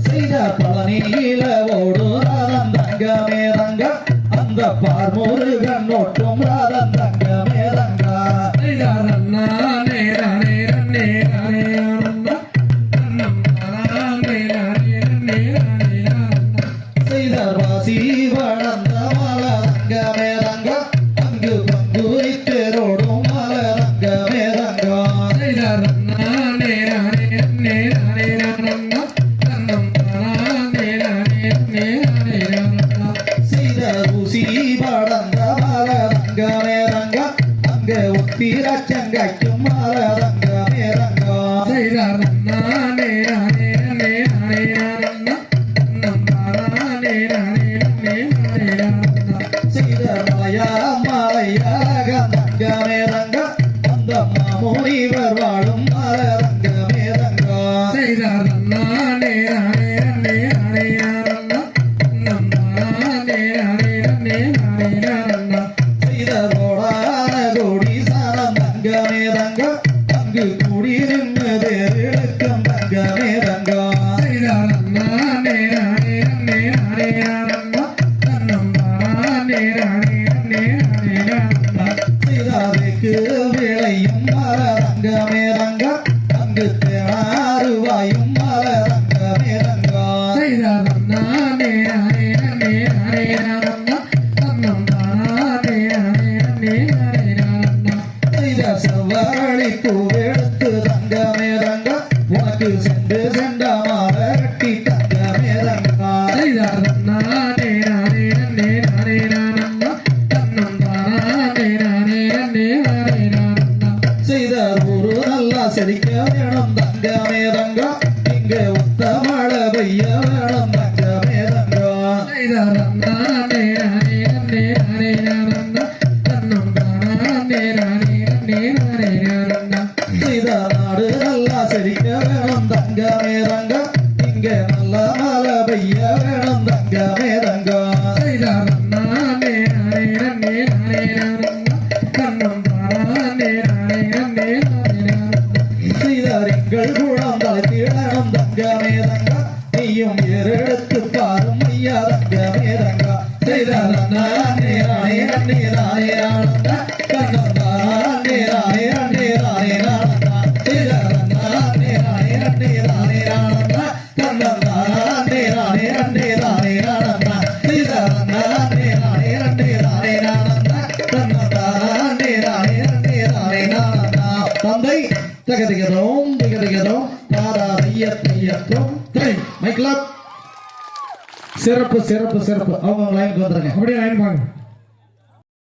செய்த பழனியில ஓடும் ராதம் தங்கமே ரங்க அந்த பார்முருகன் நோட்டும் ராதம் தங்கமே ரங்கா செய்த வாசி வளர்ந்த மல ரங்கமே ரங்க அங்கு பங்குரி தேரோடும் மல ரங்கமே ரங்கா செய்த ருசி வளர்ந்த மல ரங்கமே ரங்க அங்க உத்திரச்சங்கைக்கும் மல ரங்கமே ரங்கா செய்த மலையா மலையாக ரங்கமே ரங்க அந்த மாமுனிவர் வாழும் மல ரங்கமே ரங்கா செய்த கோடான கோடி சாரம் தங்கமே ரங்க அங்கு குடியிருந்து தேரெடுக்கும் தங்கமே ரங்கா செய்தாருக்கு விளையும் மல ரங்கமே ரங்க அங்கு தேனாருவாயும் மல ரங்கமே ரங்கா செய்த செவ்வரளி பூவெடுத்து தங்கமே ரங்க உனக்கு சென்று சென்ற மால கட்டி தங்கமே ரங்கா செய்த ஒரு நல்லா செழிக்க வேணும் தங்கமே ரங்கா இங்க உத்த மழை பெய்ய வேணும் தங்கமே ரங்கா செய்த நாடு நல்லா செழிக்க வேணும் தங்கமே ரங்கா இங்க நல்ல மழை பெய்ய வேணும் தங்கமே ரங்கா செய்தாரிங்கள் குளம் தலைத்திடணும் தங்கமே ரங்கா நீயும் ஏறெடுத்து பாரும் ஐயா தங்கமே ரங்கா செய்தார் தந்தை தகதிகிறோம் திகதிகிறோம் தாராதையத்தையற்றும் மைக்லப் சிறப்பு சிறப்பு சிறப்பு அவங்க லைனுக்கு வந்துருங்க அப்படியே லைன் வாங்க.